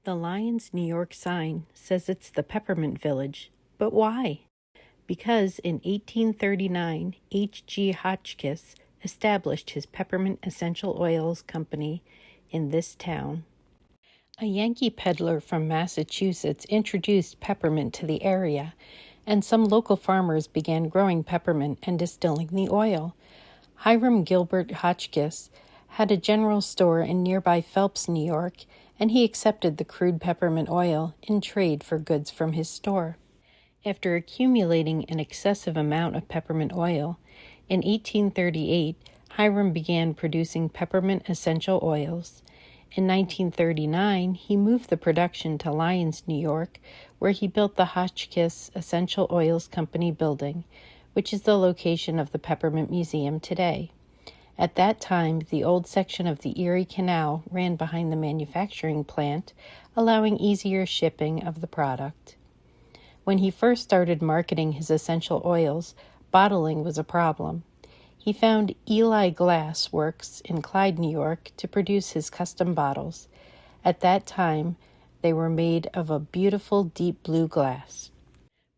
The Lyons, New York sign says it's the Peppermint Village, but why? Because in 1839, H.G. Hotchkiss established his Peppermint Essential Oils Company in this town. A Yankee peddler from Massachusetts introduced peppermint to the area, and some local farmers began growing peppermint and distilling the oil. Hiram Gilbert Hotchkiss had a general store in nearby Phelps, New York, and he accepted the crude peppermint oil in trade for goods from his store. After accumulating an excessive amount of peppermint oil, in 1838, Hiram began producing peppermint essential oils. In 1939, he moved the production to Lyons, New York, where he built the Hotchkiss Essential Oils Company building, which is the location of the Peppermint Museum today. At that time, the old section of the Erie Canal ran behind the manufacturing plant, allowing easier shipping of the product. When he first started marketing his essential oils, bottling was a problem. He found Eli Glass Works in Clyde, New York, to produce his custom bottles. At that time, they were made of a beautiful deep blue glass.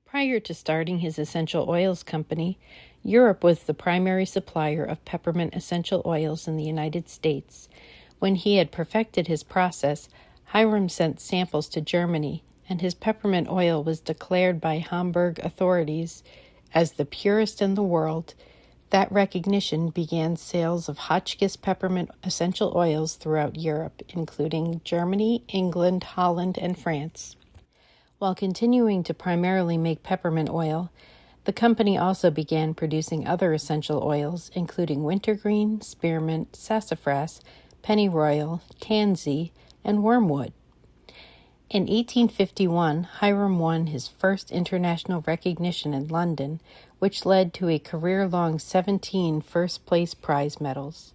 Prior to starting his essential oils company, Europe was the primary supplier of peppermint essential oils in the United States. When he had perfected his process, Hiram sent samples to Germany, and his peppermint oil was declared by Hamburg authorities as the purest in the world. That recognition began sales of Hotchkiss peppermint essential oils throughout Europe, including Germany, England, Holland, and France. While continuing to primarily make peppermint oil, the company also began producing other essential oils, including wintergreen, spearmint, sassafras, pennyroyal, tansy, and wormwood. In 1851, Hiram won his first international recognition in London, which led to a career-long 17 first-place prize medals.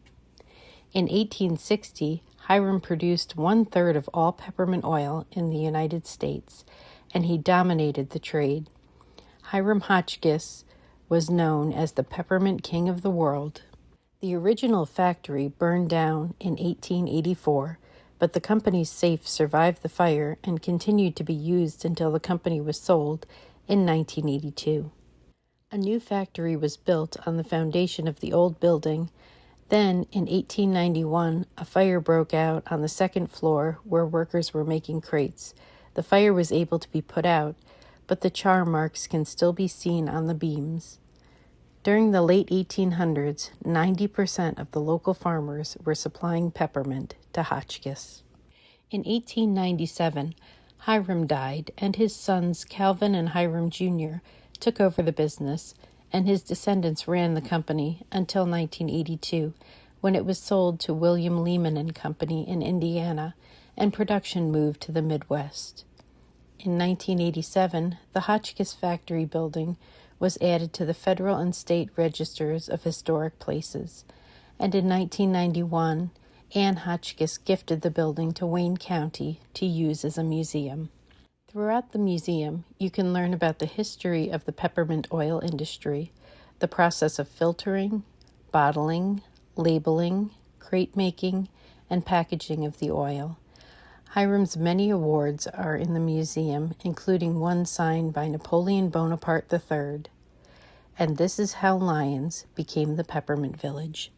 In 1860, Hiram produced 1/3 of all peppermint oil in the United States, and he dominated the trade. Hiram Hotchkiss was known as the Peppermint King of the world. The original factory burned down in 1884, but the company's safe survived the fire and continued to be used until the company was sold in 1982. A new factory was built on the foundation of the old building. Then, in 1891, a fire broke out on the second floor where workers were making crates. The fire was able to be put out, but the char marks can still be seen on the beams. During the late 1800s, 90% of the local farmers were supplying peppermint to Hotchkiss. In 1897, Hiram died, and his sons Calvin and Hiram Jr. took over the business, and his descendants ran the company until 1982, when it was sold to William Lehman and Company in Indiana, and production moved to the Midwest. In 1987, the Hotchkiss factory building was added to the federal and state registers of historic places, and in 1991, Anne Hotchkiss gifted the building to Wayne County to use as a museum. Throughout the museum, you can learn about the history of the peppermint oil industry, the process of filtering, bottling, labeling, crate making, and packaging of the oil. Hiram's many awards are in the museum, including one signed by Napoleon Bonaparte III. And this is how Lyons became the Peppermint Village.